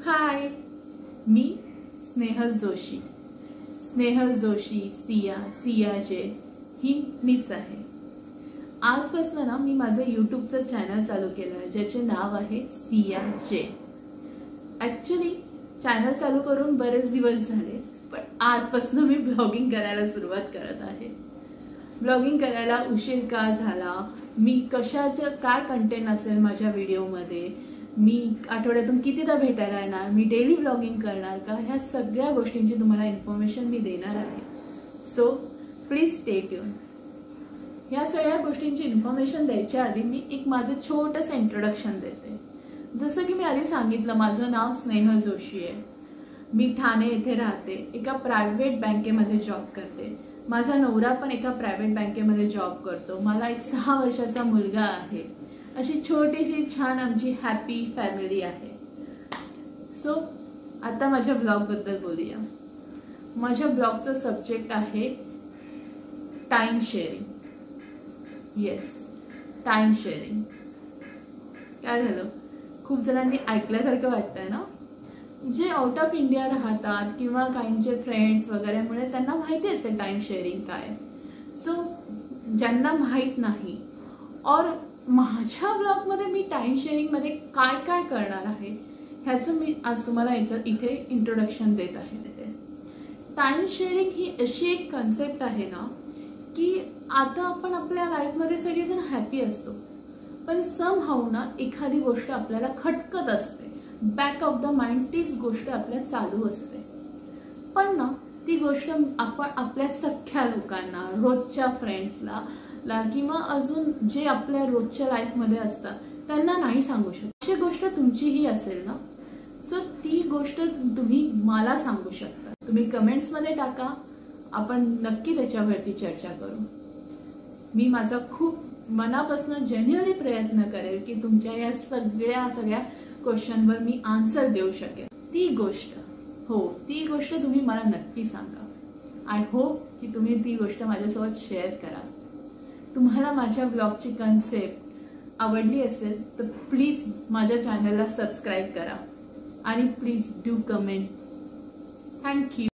हाय, मी स्नेहल जोशी. स्नेहल जोशी, सिया जे ही मीच आहे. आजपासून ना मी माझं यूट्यूबचं चॅनल चालू केलं आहे ज्याचे नाव आहे सिया जे. ॲक्च्युली चॅनल चालू करून बरेच दिवस झाले, पण आजपासून मी ब्लॉगिंग करायला सुरुवात करत आहे. ब्लॉगिंग करायला उशीर का झाला, मी कशाचं काय कंटेंट असेल माझ्या व्हिडिओमध्ये, मी आठवड्यातून कितीदा भेटायला येणार, मी डेली ब्लॉगिंग करणार का, ह्या सगळ्या गोष्टींची तुम्हाला इन्फॉर्मेशन मी देणार आहे. So please stay tune. ह्या सगळ्या गोष्टींची इन्फॉर्मेशन द्यायच्या आधी मी एक माझं छोटंसं इंट्रोडक्शन देते. जसं की मी आधी सांगितलं, माझं नाव स्नेहल जोशी आहे. मी ठाणे येथे राहते. एका प्रायव्हेट बँकेमध्ये जॉब करते. माझा नवरा पण एका प्रायव्हेट बँकेमध्ये जॉब करतो. मला एक 6 वर्षाचा मुलगा आहे. अशी छोटीशी छान आमची हॅपी फॅमिली आहे. सो आता माझ्या ब्लॉगबद्दल बोलूया. माझ्या ब्लॉगचं सब्जेक्ट आहे time sharing. Yes, time sharing. काय झालं, खूप जणांनी ऐकल्यासारखं वाटतंय ना. जे आउट ऑफ इंडिया राहतात किंवा काहींचे फ्रेंड्स वगैरेमुळे त्यांना माहिती असेल टाइम शेअरिंग काय. सो ज्यांना माहीत नाही, और माझ्या ब्लॉगमध्ये मी टाइम शेअरिंगमध्ये काय काय करणार आहे ह्याचं मी आज तुम्हाला इथे इंट्रोडक्शन देत आहे. टाइम शेअरिंग ही अशी एक कन्सेप्ट आहे ना की आता आपण आपल्या लाईफमध्ये सगळेजण हॅपी असतो, पण समहाऊ ना एखादी गोष्ट आपल्याला खटकत असते. बॅक ऑफ द माइंड तीच गोष्ट आपल्या चालू असते. पण ना ती गोष्ट आपण आपल्या सख्या लोकांना, रोजच्या फ्रेंड्सला किंवा अजून जे आपल्या रोजच्या लाईफमध्ये असतात त्यांना नाही सांगू शकत. अशी गोष्ट तुमचीही असेल ना, सो ती गोष्ट तुम्ही मला सांगू शकता. तुम्ही कमेंट्समध्ये टाका, आपण नक्की त्याच्यावरती चर्चा करू. मी माझा खूप मनापासून जेन्युइनली प्रयत्न करेल की तुमच्या या सगळ्या क्वेश्चनवर मी आन्सर देऊ शकेल. ती गोष्ट तुम्ही मला नक्की सांगा. आय होप की तुम्ही ती गोष्ट माझ्यासोबत शेअर करा. तुम्हाला माझ्या ब्लॉगची कन्सेप्ट आवडली असेल तर प्लीज माझ्या चॅनलला सबस्क्राईब करा आणि प्लीज डू कमेंट. थँक्यू.